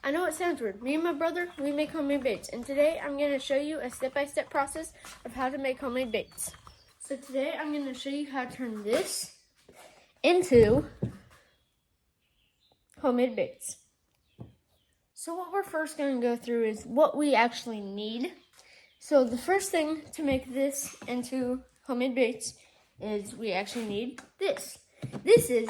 I know it sounds weird. Me and my brother, we make homemade baits. And today I'm going to show you a step-by-step process of how to make homemade baits. So today I'm going to show you how to turn this into homemade baits. So what we're first going to go through is what we actually need. So the first thing to make this into homemade baits is we actually need this. This is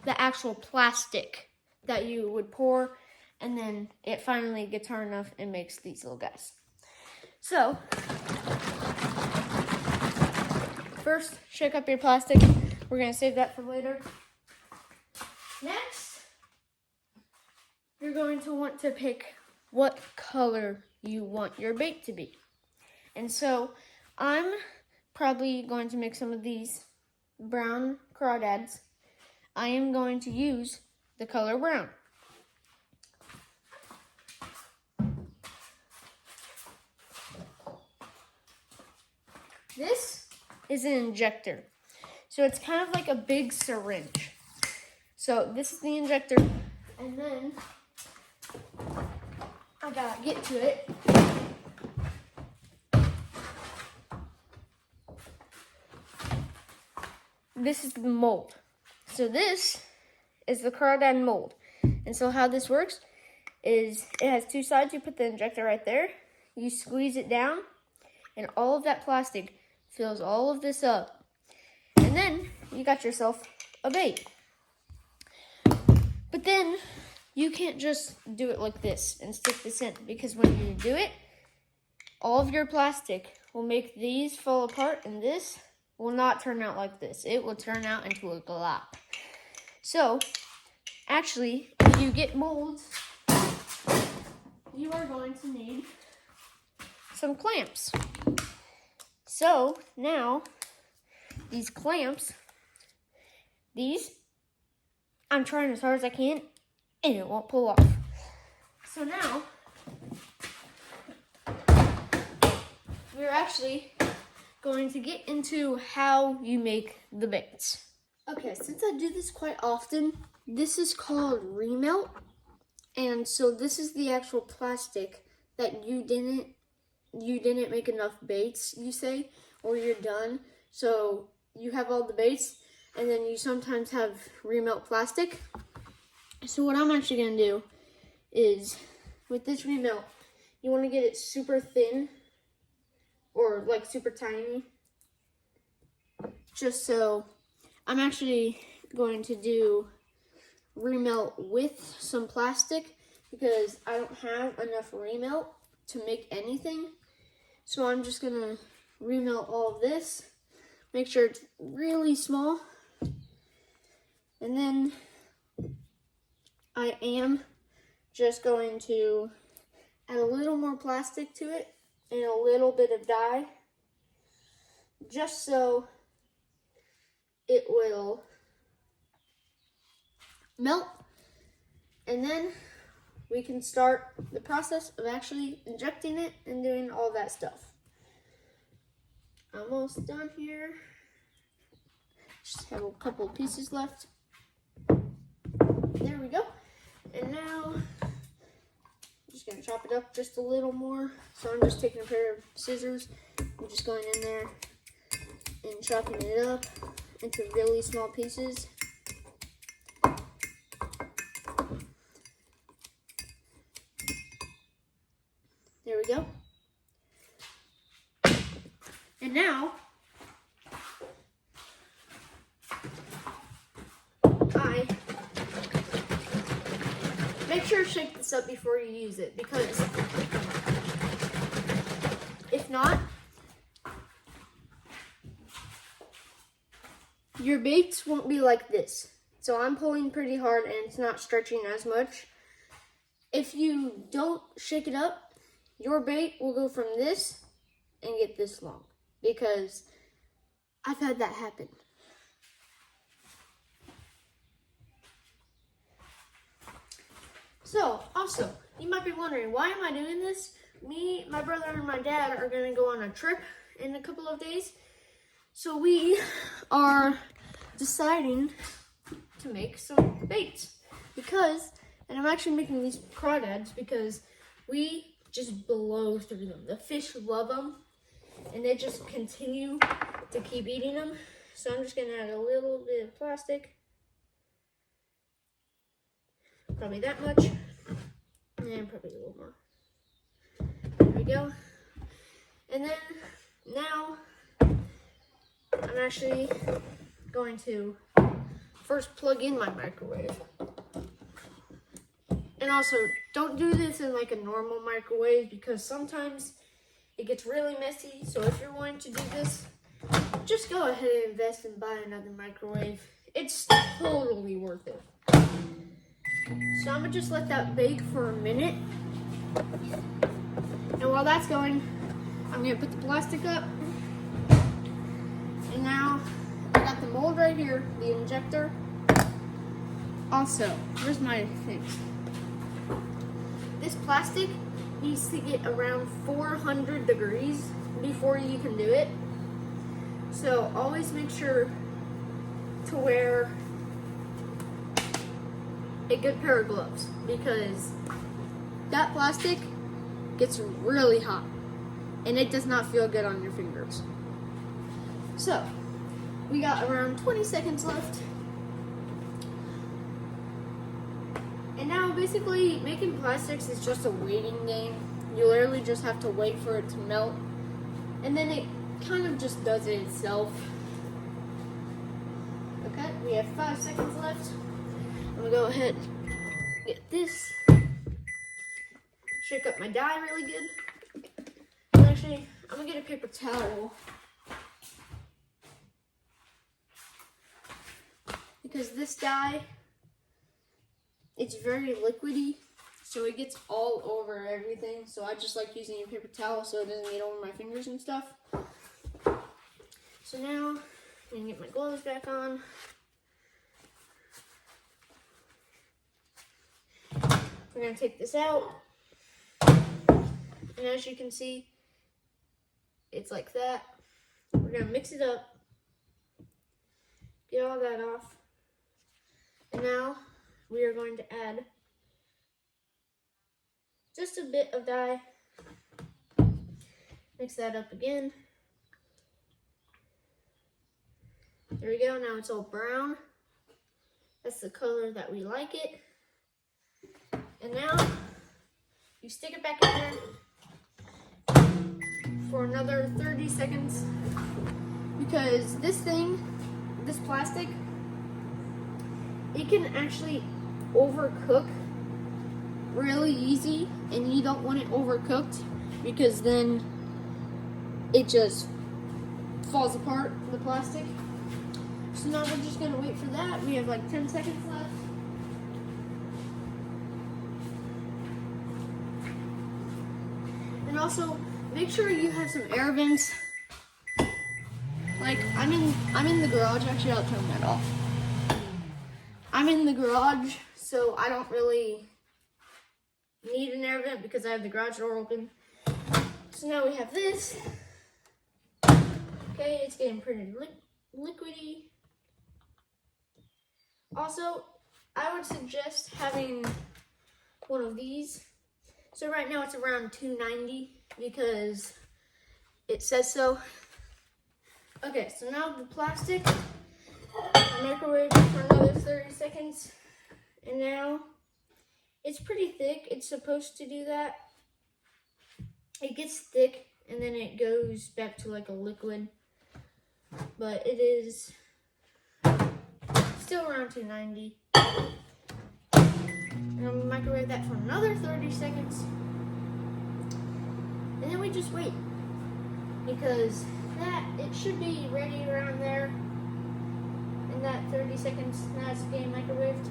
the actual plastic that you would pour, and then it finally gets hard enough and makes these little guys. So first, shake up your plastic. We're gonna save that for later. Next, you're going to want to pick what color you want your bait to be. And so I'm probably going to make some of these brown crawdads. I am going to use the color brown. This is an injector. So it's kind of like a big syringe. So this is the injector, and then I gotta get to it. This is the mold. So this is the crawdad mold. And so how this works is it has two sides. You put the injector right there. You squeeze it down, and all of that plastic fills all of this up. And then you got yourself a bait. But then you can't just do it like this and stick this in, because when you do it, all of your plastic will make these fall apart, and this will not turn out like this. It will turn out into a glop. So, actually, if you get molds, you are going to need some clamps. So, now, these clamps, I'm trying as hard as I can, and it won't pull off. So now, we're actually going to get into how you make the baits. Okay, since I do this quite often, this is called remelt. And so this is the actual plastic that you didn't make enough baits, you say, or you're done. So you have all the baits, and then you sometimes have remelt plastic. So what I'm actually gonna do is, with this remelt, you wanna get it super thin, or like super tiny, just so I'm actually going to do remelt with some plastic, because I don't have enough remelt to make anything. So I'm just gonna remelt all of this, make sure it's really small, and then I am just going to add a little more plastic to it and a little bit of dye, just so it will melt, and then we can start the process of actually injecting it and doing all that stuff. Almost done here. Just have a couple pieces left. There we go. And now I'm just gonna chop it up just a little more. So I'm just taking a pair of scissors. I'm just going in there and chopping it up into really small pieces. There we go. And now I make sure to shake this up before you use it, because if not, your baits won't be like this. So I'm pulling pretty hard and it's not stretching as much. If you don't shake it up, your bait will go from this and get this long, because I've had that happen. So, also, you might be wondering, why am I doing this? Me, my brother, and my dad are going to go on a trip in a couple of days. So we are deciding to make some baits, because And I'm actually making these crawdads because we just blow through them. The fish love them, and they just continue to keep eating them. So I'm just gonna add a little bit of plastic. Probably that much. And probably a little more. There we go. And then now I'm actually going to first plug in my microwave. And also, don't do this in like a normal microwave because sometimes it gets really messy. So if you're wanting to do this, just go ahead and invest and buy another microwave. It's totally worth it. So I'm gonna just let that bake for a minute. And while that's going, I'm gonna put the plastic up. And now I got the mold right here, the injector. Also, where's my things? This plastic needs to get around 400 degrees before you can do it. So always make sure to wear a good pair of gloves because that plastic gets really hot and it does not feel good on your fingers. So we got around 20 seconds left. And now basically making plastics is just a waiting game. You literally just have to wait for it to melt and then it kind of just does it itself. Okay, we have 5 seconds left. I'm gonna go ahead and get this. Shake up my dye really good. And actually, I'm gonna get a paper towel. Because this dye, it's very liquidy, so it gets all over everything. So I just like using a paper towel so it doesn't get over my fingers and stuff. So now, I'm gonna get my gloves back on. We're gonna take this out. And as you can see, it's like that. We're gonna mix it up. Get all that off. And now we are going to add just a bit of dye. Mix that up again. There we go, now it's all brown. That's the color that we like it. And now you stick it back in there for another 30 seconds because this thing, this plastic, it can actually overcook really easy and you don't want it overcooked because then it just falls apart, the plastic. So now we're just gonna wait for that. We have like 10 seconds left. And also, make sure you have some air vents. Like, I'm in the garage. Actually, I'll turn that off. I'm in the garage, so I don't really need an air vent because I have the garage door open. So now we have this. Okay, it's getting pretty liquidy. Also, I would suggest having one of these. So right now it's around 290 because it says so. Okay, so now the plastic, I microwave it for another 30 seconds. And now it's pretty thick. It's supposed to do that. It gets thick and then it goes back to like a liquid. But it is still around 290. And I'm gonna microwave that for another 30 seconds. And then we just wait. Because it should be ready around there. In that 30 seconds, now it's getting microwaved.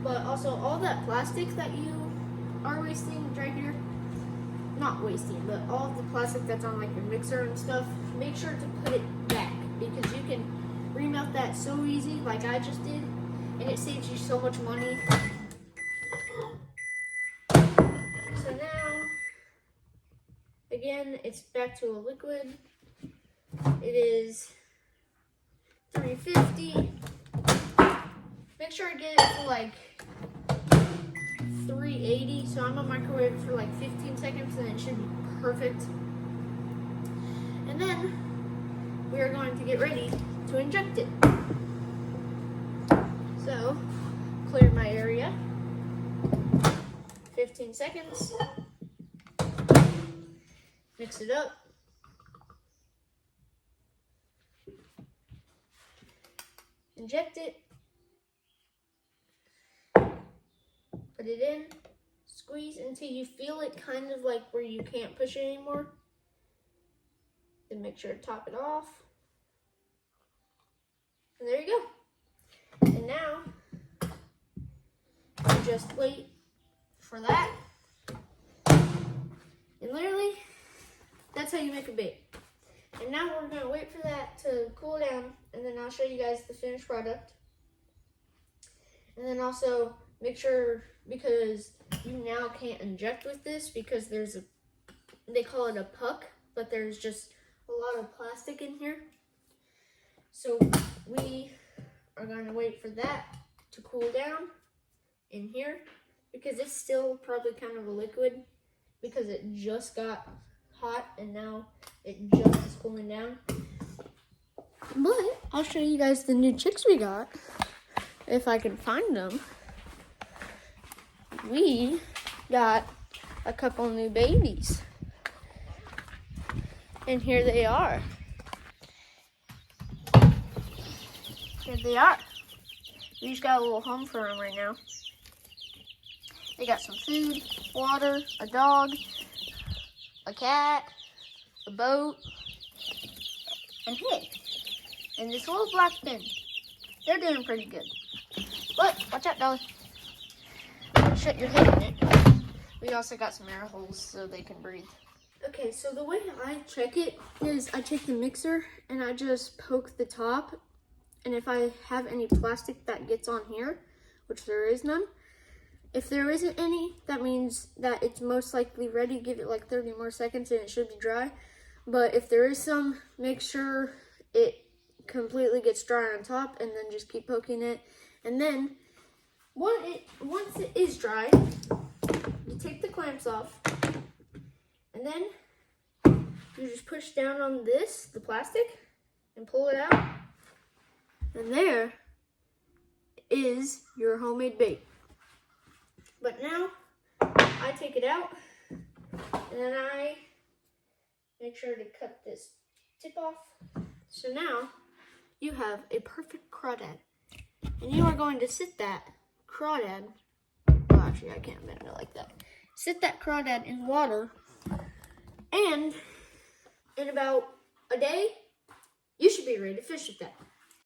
But also all that plastic that you are wasting right here, not wasting, but all of the plastic that's on like your mixer and stuff, make sure to put it back because you can remelt that so easy like I just did and it saves you so much money. So now, again, it's back to a liquid. It is 350. Make sure I get it to like 380, so I'm gonna microwave it for like 15 seconds and it should be perfect. And then we are going to get ready to inject it. So, clear my area. 15 seconds. Mix it up. Inject it. Put it in. Squeeze until you feel it kind of like where you can't push it anymore. Then make sure to top it off. And there you go. And now, you just wait for that. And literally, that's how you make a bait. And now we're gonna wait for that to cool down, and then I'll show you guys the finished product. And then also make sure, because you now can't inject with this because there's they call it a puck, but there's just a lot of plastic in here. So we are gonna wait for that to cool down in here, because it's still probably kind of a liquid because it just got hot and now it just is cooling down. But I'll show you guys the new chicks we got, if I can find them. We got a couple new babies, and here they are. Here they are. We just got a little home for them right now. They got some food, water, a dog, a cat, a boat, and hay. And this little black bin. They're doing pretty good. But watch out, Dolly. Shut your head in it. We also got some air holes so they can breathe. Okay, so the way I check it is I take the mixer and I just poke the top. And if I have any plastic that gets on here, which there is none, if there isn't any, that means that it's most likely ready. Give it like 30 more seconds and it should be dry. But if there is some, make sure it completely gets dry on top, and then just keep poking it. And then once it is dry, you take the clamps off, and then you just push down on this, the plastic, and pull it out. And there is your homemade bait. But now I take it out, and then I make sure to cut this tip off. So now you have a perfect crawdad, and you are going to sit that crawdad, well actually I can't bend it like that, sit that crawdad in water, and in about a day, you should be ready to fish with that.